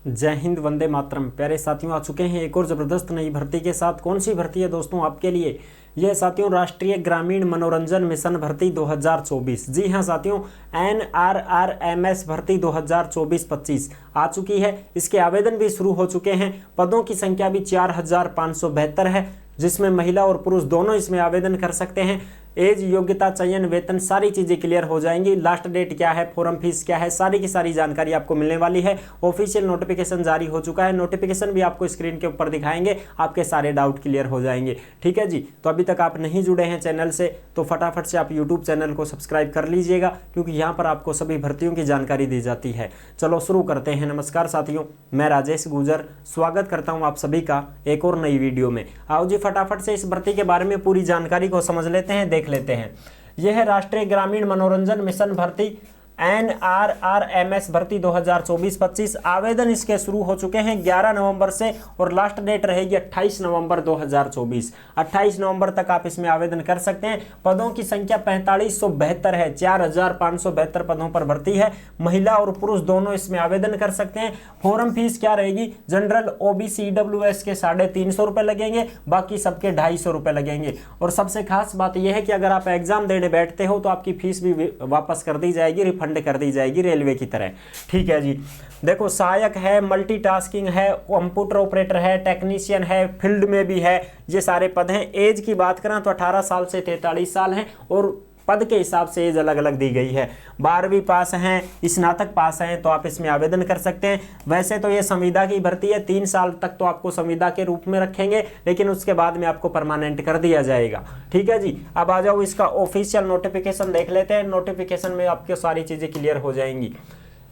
जय हिंद, वंदे मातरम। प्यारे साथियों, आ चुके हैं एक और ज़बरदस्त नई भर्ती के साथ। कौन सी भर्ती है दोस्तों आपके लिए? यह साथियों राष्ट्रीय ग्रामीण मनोरंजन मिशन भर्ती 2024। जी हाँ साथियों, NRRMS भर्ती 2024-25 आ चुकी है। इसके आवेदन भी शुरू हो चुके हैं। पदों की संख्या भी 4572 है, जिसमें महिला और पुरुष दोनों इसमें आवेदन कर सकते हैं। एज, योग्यता, चयन, वेतन, सारी चीज़ें क्लियर हो जाएंगी। लास्ट डेट क्या है, फॉर्म फीस क्या है, सारी की सारी जानकारी आपको मिलने वाली है। ऑफिशियल नोटिफिकेशन जारी हो चुका है। नोटिफिकेशन भी आपको स्क्रीन के ऊपर दिखाएंगे, आपके सारे डाउट क्लियर हो जाएंगे। ठीक है जी। तो अभी तक आप नहीं जुड़े हैं चैनल से तो फटाफट से आप यूट्यूब चैनल को सब्सक्राइब कर लीजिएगा, क्योंकि यहाँ पर आपको सभी भर्तियों की जानकारी दी जाती है। चलो शुरू करते हैं। नमस्कार साथियों, मैं राजेश गुजर स्वागत करता हूँ आप सभी का एक और नई वीडियो में। आओ जी फटाफट से इस भर्ती के बारे में पूरी जानकारी को समझ लेते हैं, देख लेते हैं। यह है राष्ट्रीय ग्रामीण मनोरंजन मिशन भर्ती NRRMS भर्ती 2024-25। आवेदन इसके शुरू हो चुके हैं 11 नवंबर से और लास्ट डेट रहेगी 28 नवंबर 2024। 28 नवंबर तक आप इसमें आवेदन कर सकते हैं। पदों की संख्या 4572 है। 4572 पदों पर भर्ती है। महिला और पुरुष दोनों इसमें आवेदन कर सकते हैं। फॉर्म फीस क्या रहेगी? जनरल, OBC, EWS के 350 रुपये लगेंगे, बाकी सबके 250 रुपये लगेंगे। और सबसे खास बात यह है कि अगर आप एग्जाम देने बैठते हो तो आपकी फीस भी वापस कर दी जाएगी, रिफंड कर दी जाएगी रेलवे की तरह। ठीक है जी। देखो, सहायक है, मल्टीटास्किंग है, कंप्यूटर ऑपरेटर है, टेक्नीशियन है, फील्ड में भी है, ये सारे पद हैं। एज की बात करें तो 18 साल से 43 साल हैं और पद के हिसाब से एज अलग अलग दी गई है। 12वीं पास हैं, स्नातक पास हैं तो आप इसमें आवेदन कर सकते हैं। वैसे तो ये संविदा की भर्ती है, 3 साल तक तो आपको संविदा के रूप में रखेंगे, लेकिन उसके बाद में आपको परमानेंट कर दिया जाएगा। ठीक है जी। अब आ जाओ इसका ऑफिशियल नोटिफिकेशन देख लेते हैं। नोटिफिकेशन में आपके सारी चीज़ें क्लियर हो जाएंगी।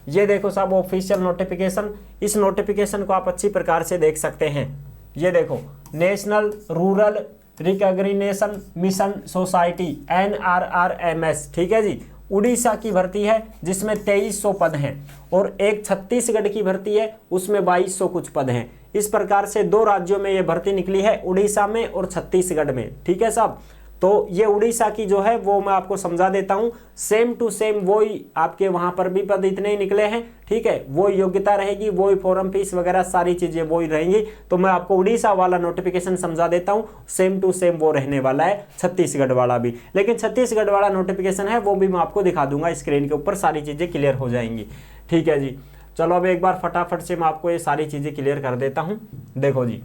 ये देखो साहब ऑफिशियल नोटिफिकेशन। इस नोटिफिकेशन को आप अच्छी प्रकार से देख सकते हैं। ये देखो, national rural recognition mission society NRRMS। ठीक है जी। उड़ीसा की भर्ती है जिसमें 2300 पद हैं और एक छत्तीसगढ़ की भर्ती है, उसमें 2200 कुछ पद हैं। इस प्रकार से 2 राज्यों में ये भर्ती निकली है, उड़ीसा में और छत्तीसगढ़ में। ठीक है साहब। तो ये उड़ीसा की जो है वो मैं आपको समझा देता हूँ। सेम टू सेम वही आपके वहाँ पर भी पद इतने ही निकले हैं। ठीक है, वो योग्यता रहेगी, वही फॉर्म फीस वगैरह सारी चीज़ें वही रहेंगी। तो मैं आपको उड़ीसा वाला नोटिफिकेशन समझा देता हूँ। सेम टू सेम वो रहने वाला है, छत्तीसगढ़ वाला भी। लेकिन छत्तीसगढ़ वाला नोटिफिकेशन है वो भी मैं आपको दिखा दूंगा स्क्रीन के ऊपर, सारी चीज़ें क्लियर हो जाएंगी। ठीक है जी। चलो अब एक बार फटाफट से मैं आपको ये सारी चीज़ें क्लियर कर देता हूँ। देखो जी,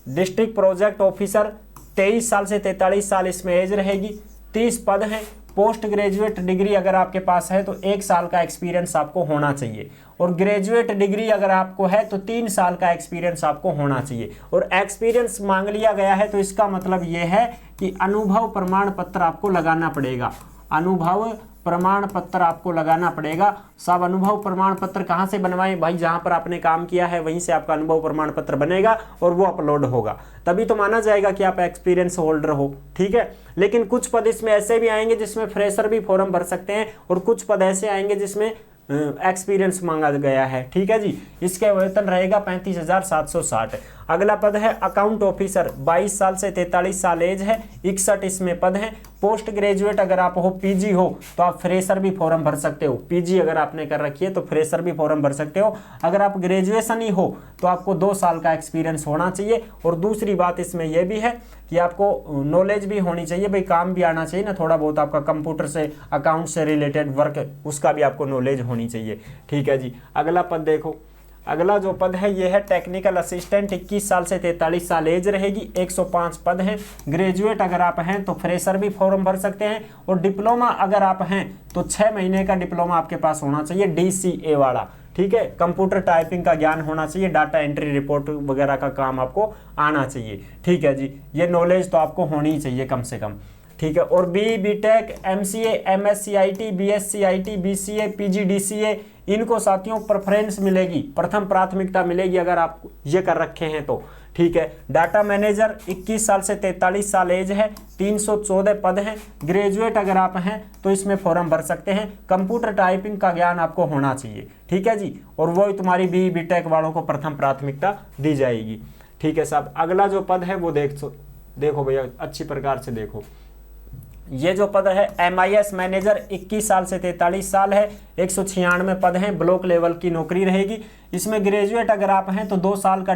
डिस्ट्रिक्ट प्रोजेक्ट ऑफिसर 23 साल से 43 साल इसमें एज रहेगी। 30 पद हैं। पोस्ट ग्रेजुएट डिग्री अगर आपके पास है तो 1 साल का एक्सपीरियंस आपको होना चाहिए, और ग्रेजुएट डिग्री अगर आपको है तो 3 साल का एक्सपीरियंस आपको होना चाहिए। और एक्सपीरियंस मांग लिया गया है तो इसका मतलब ये है कि अनुभव प्रमाण पत्र आपको लगाना पड़ेगा। अनुभव प्रमाण पत्र आपको लगाना पड़ेगा। सब अनुभव प्रमाण पत्र कहाँ से बनवाएं भाई? जहाँ पर आपने काम किया है वहीं से आपका अनुभव प्रमाण पत्र बनेगा और वो अपलोड होगा, तभी तो माना जाएगा कि आप एक्सपीरियंस होल्डर हो। ठीक है। लेकिन कुछ पद इसमें ऐसे भी आएंगे जिसमें फ्रेशर भी फॉर्म भर सकते हैं, और कुछ पद ऐसे आएंगे जिसमें एक्सपीरियंस मांगा गया है। ठीक है जी। इसके वेतन रहेगा 35,760। अगला पद है अकाउंट ऑफिसर। 22 साल से 43 साल एज है। 61 इसमें पद हैं। पोस्ट ग्रेजुएट अगर आप हो, PG हो तो आप फ्रेशर भी फॉर्म भर सकते हो। PG अगर आपने कर रखी है तो फ्रेशर भी फॉर्म भर सकते हो। अगर आप ग्रेजुएशन ही हो तो आपको 2 साल का एक्सपीरियंस होना चाहिए। और दूसरी बात इसमें यह भी है कि आपको नॉलेज भी होनी चाहिए भाई, काम भी आना चाहिए ना थोड़ा बहुत, आपका कंप्यूटर से अकाउंट से रिलेटेड वर्क उसका भी आपको नॉलेज होनी चाहिए। ठीक है जी। अगला पद देखो, अगला जो पद है ये है टेक्निकल असिस्टेंट। 21 साल से 43 साल एज रहेगी। 105 पद हैं। ग्रेजुएट अगर आप हैं तो फ्रेशर भी फॉर्म भर सकते हैं, और डिप्लोमा अगर आप हैं तो 6 महीने का डिप्लोमा आपके पास होना चाहिए, DCA वाला। ठीक है। कंप्यूटर टाइपिंग का ज्ञान होना चाहिए, डाटा एंट्री रिपोर्ट वगैरह का काम आपको आना चाहिए। ठीक है जी। ये नॉलेज तो आपको होनी ही चाहिए कम से कम। ठीक है। और BTech, MCA, MSCIT, BSCIT, BCA, PG, DCA इनको साथियों प्रेफरेंस मिलेगी, प्रथम प्राथमिकता मिलेगी अगर आप ये कर रखे हैं तो। ठीक है। डाटा मैनेजर 21 साल से 43 साल एज है। 314 पद हैं। ग्रेजुएट अगर आप हैं तो इसमें फॉर्म भर सकते हैं। कंप्यूटर टाइपिंग का ज्ञान आपको होना चाहिए। ठीक है जी। और वही तुम्हारी BTech वालों को प्रथम प्राथमिकता दी जाएगी। ठीक है साहब। अगला जो पद है वो देखो भैया अच्छी प्रकार से देखो। ये जो पद है MIS मैनेजर 21 साल से 43 साल है, 196 पद हैं, ब्लॉक लेवल की नौकरी रहेगी। इसमें ग्रेजुएट अगर आप हैं तो 2 साल का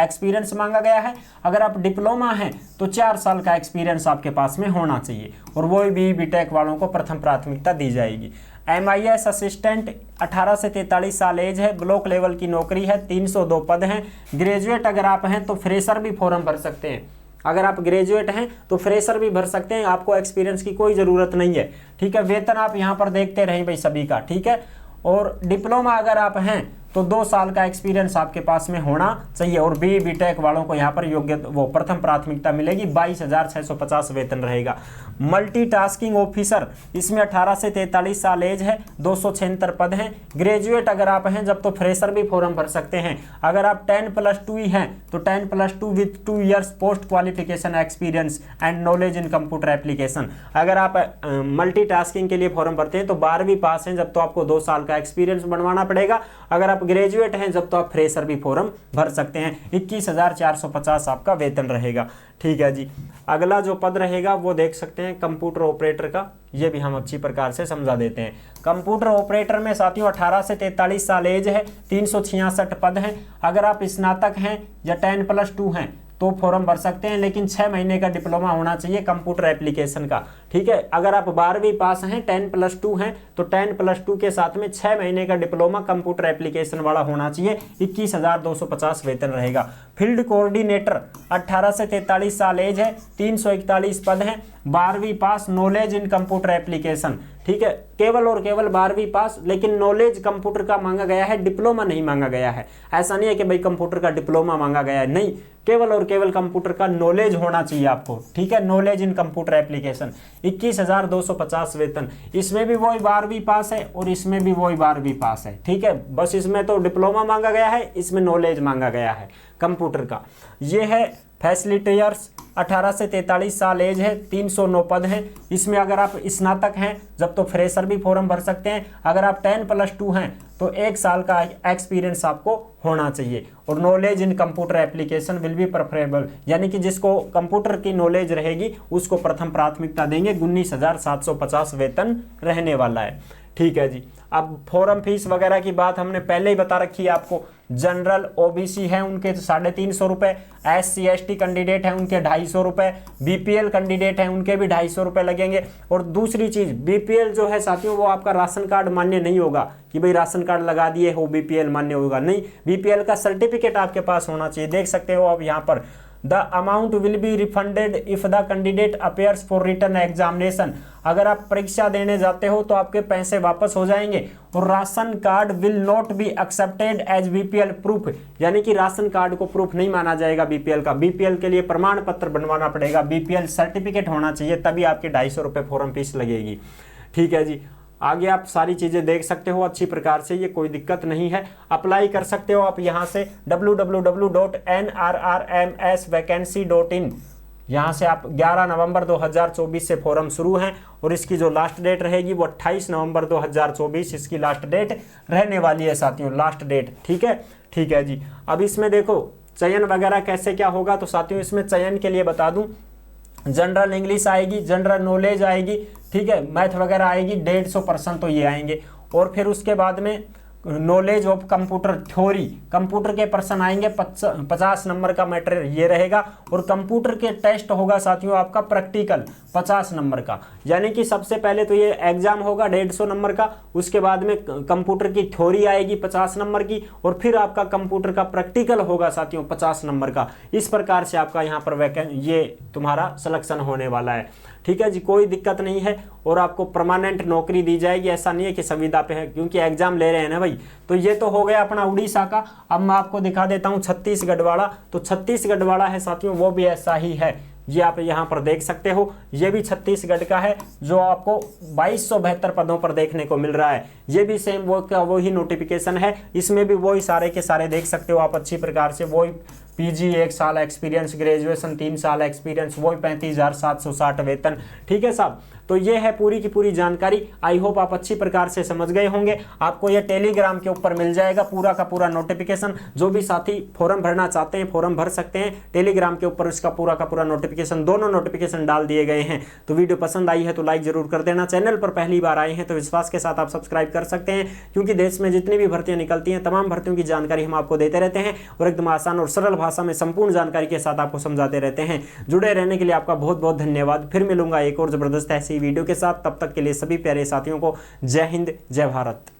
एक्सपीरियंस मांगा गया है। अगर आप डिप्लोमा हैं तो 4 साल का एक्सपीरियंस आपके पास में होना चाहिए, और वो भी बीटेक वालों को प्रथम प्राथमिकता दी जाएगी। MIS असिस्टेंट 18 से 43 साल एज है, ब्लॉक लेवल की नौकरी है, 302 पद हैं। ग्रेजुएट अगर आप हैं तो फ्रेशर भी फॉर्म भर सकते हैं। अगर आप ग्रेजुएट हैं तो फ्रेशर भी भर सकते हैं, आपको एक्सपीरियंस की कोई ज़रूरत नहीं है। ठीक है, वेतन आप यहाँ पर देखते रहें भाई सभी का। ठीक है, और डिप्लोमा अगर आप हैं तो 2 साल का एक्सपीरियंस आपके पास में होना चाहिए, और बीटेक वालों को यहाँ पर योग्य वो प्रथम प्राथमिकता मिलेगी। 22,650 वेतन रहेगा। मल्टीटास्किंग ऑफिसर, इसमें 18 से 43 साल एज है, 276 पद हैं। ग्रेजुएट अगर आप हैं जब तो फ्रेशर भी फॉर्म भर सकते हैं। अगर आप 10+2 ही हैं तो 10+2 with 2 years post qualification experience and knowledge in computer application. अगर आप मल्टीटास्किंग के लिए फॉर्म भरते हैं तो 12वीं पास हैं जब तो आपको 2 साल का एक्सपीरियंस बनवाना पड़ेगा। अगर आप ग्रेजुएट हैं जब तो आप फ्रेशर भी फॉर्म भर सकते हैं। 21,450 आपका वेतन रहेगा। ठीक है जी, अगला जो पद रहेगा वो देख सकते हैं कंप्यूटर ऑपरेटर का, ये भी हम अच्छी प्रकार से समझा देते हैं। कंप्यूटर ऑपरेटर में साथियों 18 से 43 साल एज है, 366 पद हैं। अगर आप स्नातक हैं या 10+2 हैं तो फॉर्म भर सकते हैं, लेकिन 6 महीने का डिप्लोमा होना चाहिए कंप्यूटर एप्लीकेशन का। ठीक है, अगर आप 12वीं पास हैं 10+2 हैं तो 10+2 के साथ में 6 महीने का डिप्लोमा कंप्यूटर एप्लीकेशन वाला होना चाहिए। 21,250 वेतन रहेगा। फील्ड कोऑर्डिनेटर 18 से 43 साल एज है, 341 पद हैं। 12वीं पास, नॉलेज इन कंप्यूटर एप्लीकेशन। ठीक है, केवल और केवल 12वीं पास, लेकिन नॉलेज कंप्यूटर का मांगा गया है, डिप्लोमा नहीं मांगा गया है। ऐसा नहीं है कि भाई कंप्यूटर का डिप्लोमा मांगा गया है, नहीं, केवल और केवल कंप्यूटर का नॉलेज होना चाहिए आपको। ठीक है, नॉलेज इन कंप्यूटर एप्लीकेशन। 21,250 वेतन। इसमें भी वही 12वीं पास है और इसमें भी वही 12वीं पास है। ठीक है, बस इसमें तो डिप्लोमा मांगा गया है, इसमें नॉलेज मांगा गया है कंप्यूटर का। ये है फैसिलिटेटर्स, 18 से 43 साल एज है, 309 पद हैं। इसमें अगर आप स्नातक हैं जब तो फ्रेशर भी फॉर्म भर सकते हैं। अगर आप 10+2 हैं तो 1 साल का एक्सपीरियंस आपको होना चाहिए, और knowledge in computer application will be preferable, यानी कि जिसको कंप्यूटर की नॉलेज रहेगी उसको प्रथम प्राथमिकता देंगे। 19,750 वेतन रहने वाला है। ठीक है जी, अब फॉर्म फीस वगैरह की बात हमने पहले ही बता रखी है आपको। जनरल OBC है उनके 350 रुपये, SC ST कैंडिडेट हैं उनके 250 रुपये, BPL कैंडिडेट हैं उनके भी 250 रुपये लगेंगे। और दूसरी चीज़, BPL जो है साथियों वो आपका राशन कार्ड मान्य नहीं होगा कि भाई राशन कार्ड लगा दिए हो BPL मान्य होगा, नहीं, BPL का सर्टिफिकेट आपके पास होना चाहिए। देख सकते हो आप यहाँ पर, the amount will be refunded if the candidate appears for written examination. अगर आप परीक्षा देने जाते हो तो आपके पैसे वापस हो जाएंगे। और ration card will not be accepted as BPL proof, यानी कि राशन कार्ड को प्रूफ नहीं माना जाएगा BPL का। BPL के लिए प्रमाण पत्र बनवाना पड़ेगा, BPL सर्टिफिकेट होना चाहिए, तभी आपके 250 रुपये फॉर्म फीस लगेगी। ठीक है जी, आगे आप सारी चीज़ें देख सकते हो अच्छी प्रकार से, ये कोई दिक्कत नहीं है। अप्लाई कर सकते हो आप यहाँ से www.nrrmsvacancy.in, यहाँ से आप 11 नवंबर 2024 से फॉर्म शुरू हैं, और इसकी जो लास्ट डेट रहेगी वो 28 नवंबर 2024 इसकी लास्ट डेट रहने वाली है साथियों, लास्ट डेट। ठीक है, ठीक है जी। अब इसमें देखो चयन वगैरह कैसे क्या होगा, तो साथियों इसमें चयन के लिए बता दूं, जनरल इंग्लिश आएगी, जनरल नॉलेज आएगी, ठीक है, मैथ वगैरह आएगी, 150% तो ये आएंगे। और फिर उसके बाद में knowledge of computer theory, computer के पर्सन आएंगे, 50 नंबर का मैटर ये रहेगा। और कंप्यूटर के टेस्ट होगा साथियों आपका प्रैक्टिकल 50 नंबर का, यानी कि सबसे पहले तो ये एग्जाम होगा 150 नंबर का, उसके बाद में कंप्यूटर की थ्योरी आएगी 50 नंबर की, और फिर आपका कंप्यूटर का प्रैक्टिकल होगा साथियों 50 नंबर का। इस प्रकार से आपका यहाँ पर ये तुम्हारा सिलेक्शन होने वाला है। ठीक है जी, कोई दिक्कत नहीं है, और आपको परमानेंट नौकरी दी जाएगी। ऐसा नहीं है कि संविदा पे है, क्योंकि एग्जाम ले रहे हैं ना भाई। तो ये तो हो गया अपना उड़ीसा का। अब मैं आपको दिखा देता हूँ छत्तीसगढ़ वाला। तो छत्तीसगढ़ वाला है साथियों, वो भी ऐसा ही है, ये आप यहाँ पर देख सकते हो। ये भी छत्तीसगढ़ का है, जो आपको 2272 पदों पर देखने को मिल रहा है। ये भी सेम वो ही नोटिफिकेशन है, इसमें भी वही सारे के सारे देख सकते हो आप अच्छी प्रकार से, वही पीजी 1 साल एक्सपीरियंस, ग्रेजुएशन 3 साल एक्सपीरियंस, वही 35,760 वेतन। ठीक है साहब, तो ये है पूरी की पूरी जानकारी। आई होप आप अच्छी प्रकार से समझ गए होंगे। आपको ये टेलीग्राम के ऊपर मिल जाएगा पूरा का पूरा नोटिफिकेशन। जो भी साथी फॉर्म भरना चाहते हैं फॉर्म भर सकते हैं टेलीग्राम के ऊपर, उसका पूरा का पूरा नोटिफिकेशन, दोनों नोटिफिकेशन डाल दिए गए हैं। तो वीडियो पसंद आई है तो लाइक जरूर कर देना। चैनल पर पहली बार आए हैं तो विश्वास के साथ आप सब्सक्राइब कर सकते हैं, क्योंकि देश में जितनी भी भर्तियां निकलती हैं तमाम भर्तियों की जानकारी हम आपको देते रहते हैं और एकदम आसान और सरल भाषा में संपूर्ण जानकारी के साथ आपको समझाते रहते हैं। जुड़े रहने के लिए आपका बहुत बहुत धन्यवाद। फिर मिलूंगा एक और जबरदस्त ऐसी वीडियो के साथ। तब तक के लिए सभी प्यारे साथियों को जय हिंद, जय भारत।